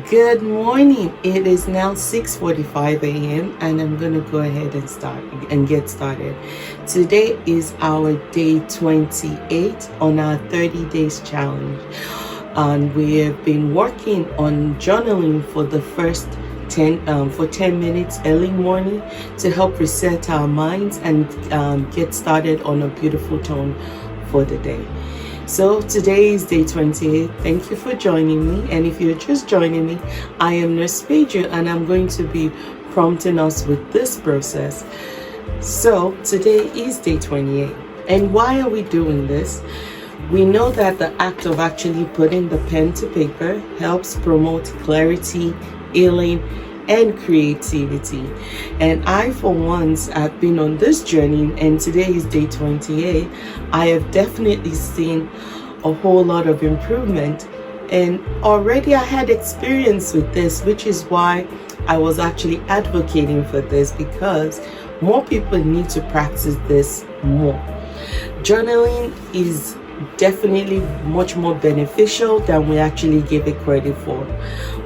Good morning. It is now 6:45 a.m. and I'm going to go ahead and get started. Today is our day 28 on our 30 days challenge. And we have been working on journaling for the first 10 minutes early morning to help reset our minds and get started on a beautiful tone for the day. So today is day 28. Thank you for joining me. And if you're just joining me, I am Nurse Peju and I'm going to be prompting us with this process. So today is day 28. And why are we doing this? We know that the act of actually putting the pen to paper helps promote clarity, healing, and creativity. And I, for once, have been on this journey, and today is day 28. I have definitely seen a whole lot of improvement, and already I had experience with this, which is why I was actually advocating for this, because more people need to practice this more. Journaling is definitely much more beneficial than we actually give it credit for.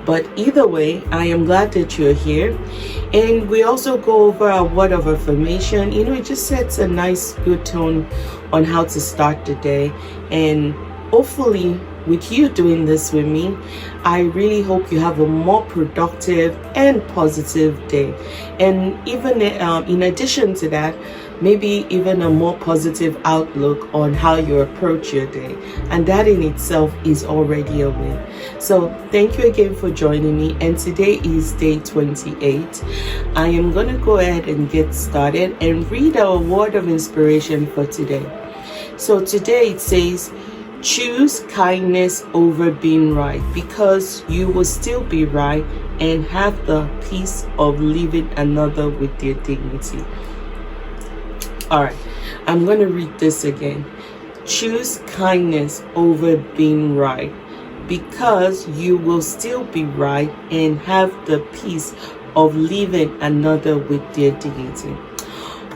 But either way, I am glad that you're here. And we also go over a word of affirmation. It just sets a nice, good tone on how to start the day. And hopefully, with you doing this with me, I really hope you have a more productive and positive day. And even in addition to that, maybe even a more positive outlook on how you approach your day. And that in itself is already a win. So thank you again for joining me. And today is day 28. I am going to go ahead and get started and read our word of inspiration for today. So today it says, choose kindness over being right, because you will still be right and have the peace of leaving another with their dignity. All right, I'm going to read this again. Choose kindness over being right, because you will still be right and have the peace of leaving another with their dignity.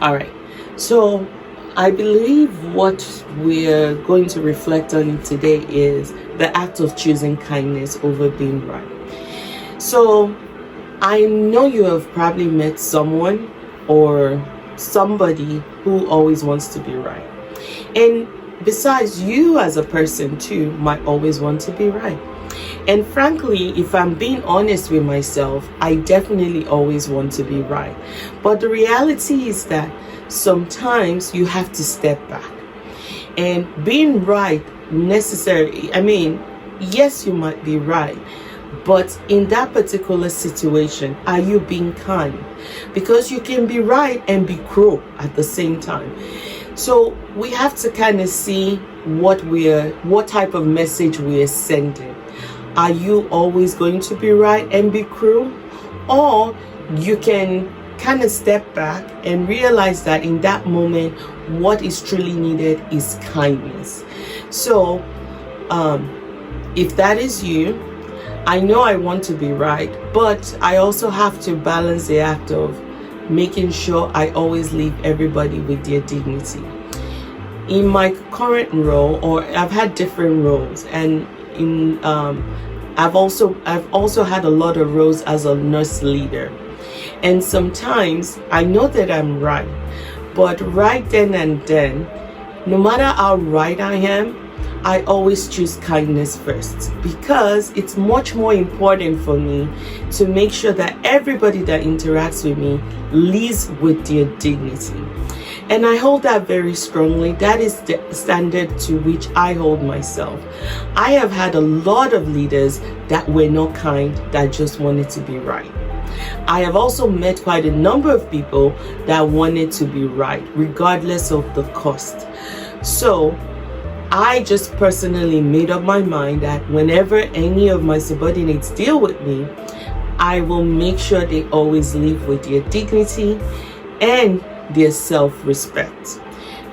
All right, so I believe what we're going to reflect on today is the act of choosing kindness over being right. So I know you have probably met someone or somebody who always wants to be right. And besides, you as a person too might always want to be right. And frankly, if I'm being honest with myself, I definitely always want to be right. But the reality is that sometimes you have to step back. And being right necessarily, yes, you might be right. But in that particular situation, are you being kind? Because you can be right and be cruel at the same time. So we have to kind of see what type of message we are sending. Are you always going to be right and be cruel? Or you can kind of step back and realize that in that moment, what is truly needed is kindness. So if that is you, I know I want to be right, but I also have to balance the act of making sure I always leave everybody with their dignity. In my current role, or I've had different roles, and I've also had a lot of roles as a nurse leader. And sometimes I know that I'm right, but right then and then, no matter how right I am, I always choose kindness first, because it's much more important for me to make sure that everybody that interacts with me lives with their dignity. And I hold that very strongly. That is the standard to which I hold myself. I have had a lot of leaders that were not kind, that just wanted to be right. I have also met quite a number of people that wanted to be right, regardless of the cost. So I just personally made up my mind that whenever any of my subordinates deal with me, I will make sure they always live with their dignity and their self-respect.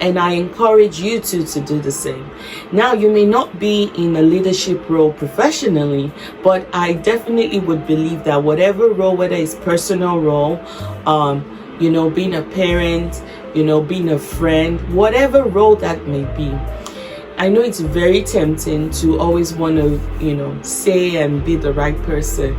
And I encourage you to do the same. Now, you may not be in a leadership role professionally, but I definitely would believe that whatever role, whether it's personal role, being a parent, being a friend, whatever role that may be, I know it's very tempting to always want to, say and be the right person.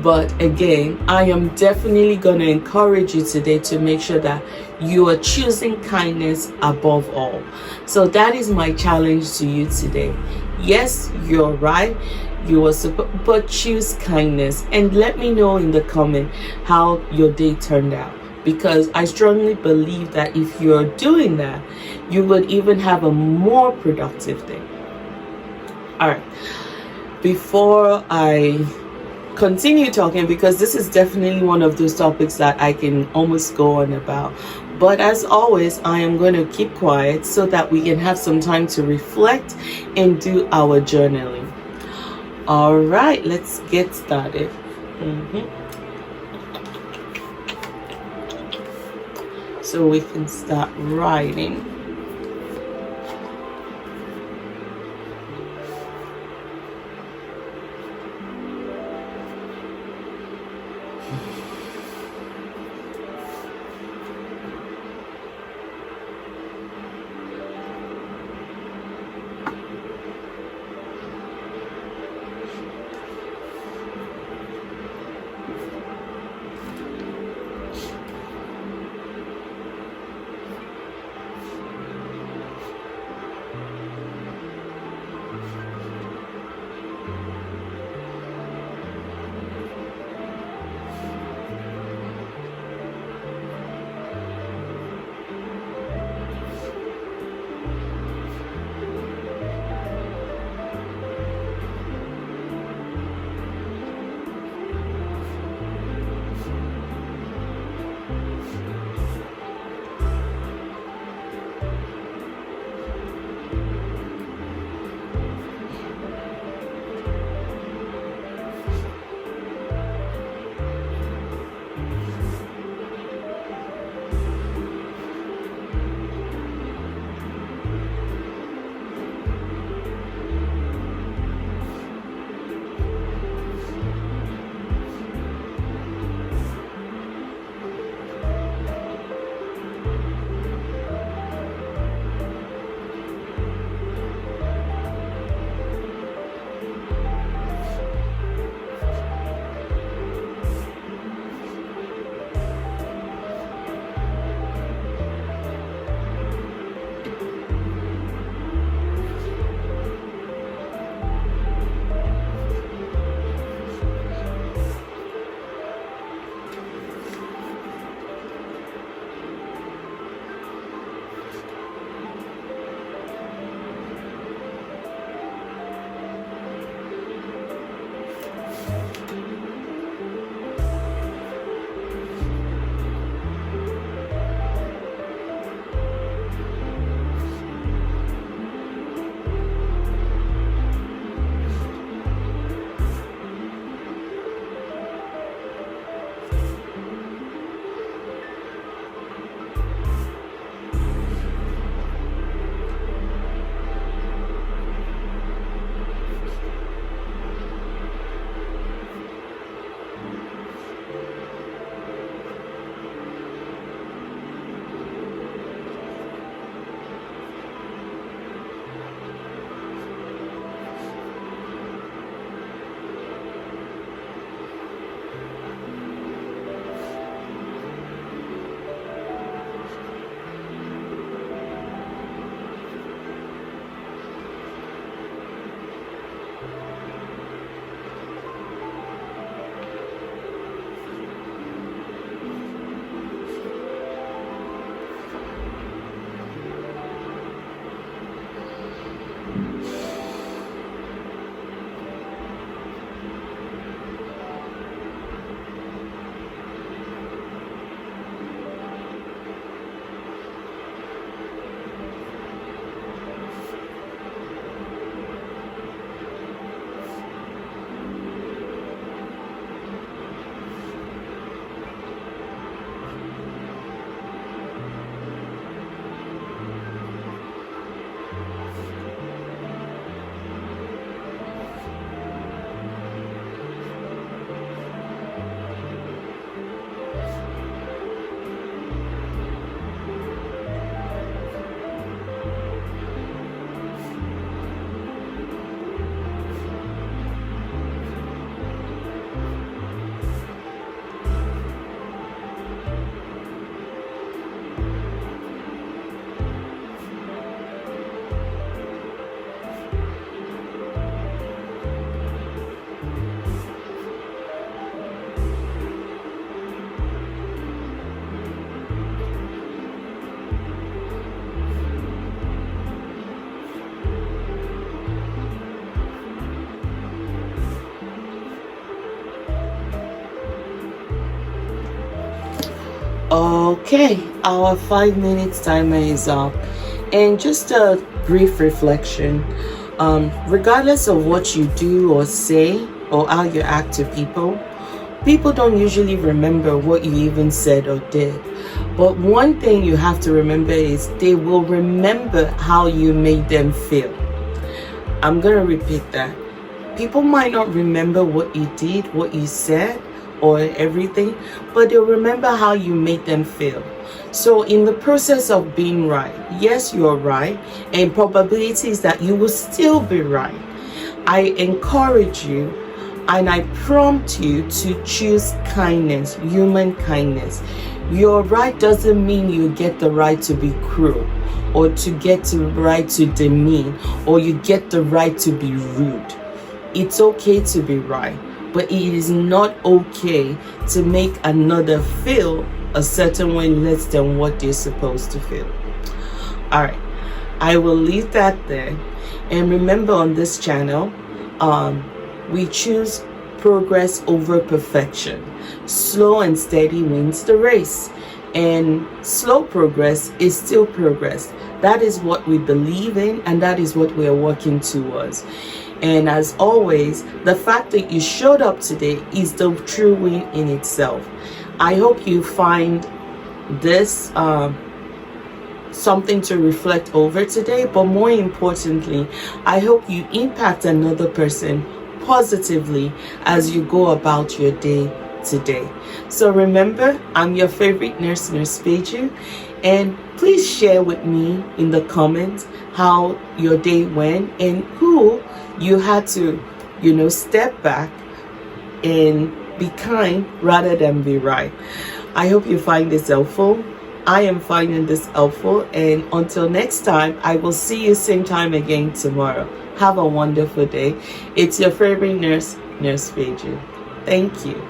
But again, I am definitely going to encourage you today to make sure that you are choosing kindness above all. So that is my challenge to you today. Yes, you're right. You are supposed, but choose kindness. And let me know in the comment how your day turned out. Because I strongly believe that if you're doing that, you would even have a more productive day. All right. Before I continue talking, because this is definitely one of those topics that I can almost go on about, but as always, I am going to keep quiet so that we can have some time to reflect and do our journaling. All right, let's get started. So we can start writing. Okay, our 5 minutes timer is up. And just a brief reflection. Regardless of what you do or say or how you act to people, people don't usually remember what you even said or did. But one thing you have to remember is they will remember how you made them feel. I'm going to repeat that. People might not remember what you did, what you said, or everything, but they'll remember how you made them feel. So in the process of being right, yes, you're right, and probability is that you will still be right. I encourage you and I prompt you to choose kindness, human kindness. Your right doesn't mean you get the right to be cruel, or to get the right to demean, or you get the right to be rude. It's okay to be right, but it is not okay to make another feel a certain way less than what they're supposed to feel. All right, I will leave that there. And remember, on this channel, we choose progress over perfection. Slow and steady wins the race. And slow progress is still progress. That is what we believe in, and that is what we are working towards. And as always, the fact that you showed up today is the true win in itself. I hope you find this something to reflect over today, but more importantly, I hope you impact another person positively as you go about your day today. So remember, I'm your favorite nurse, Nurse Peju, and please share with me in the comments how your day went and who you had to, step back and be kind rather than be right. I hope you find this helpful. I am finding this helpful, and until next time, I will see you same time again tomorrow. Have a wonderful day. It's your favorite nurse, Nurse Peju. Thank you.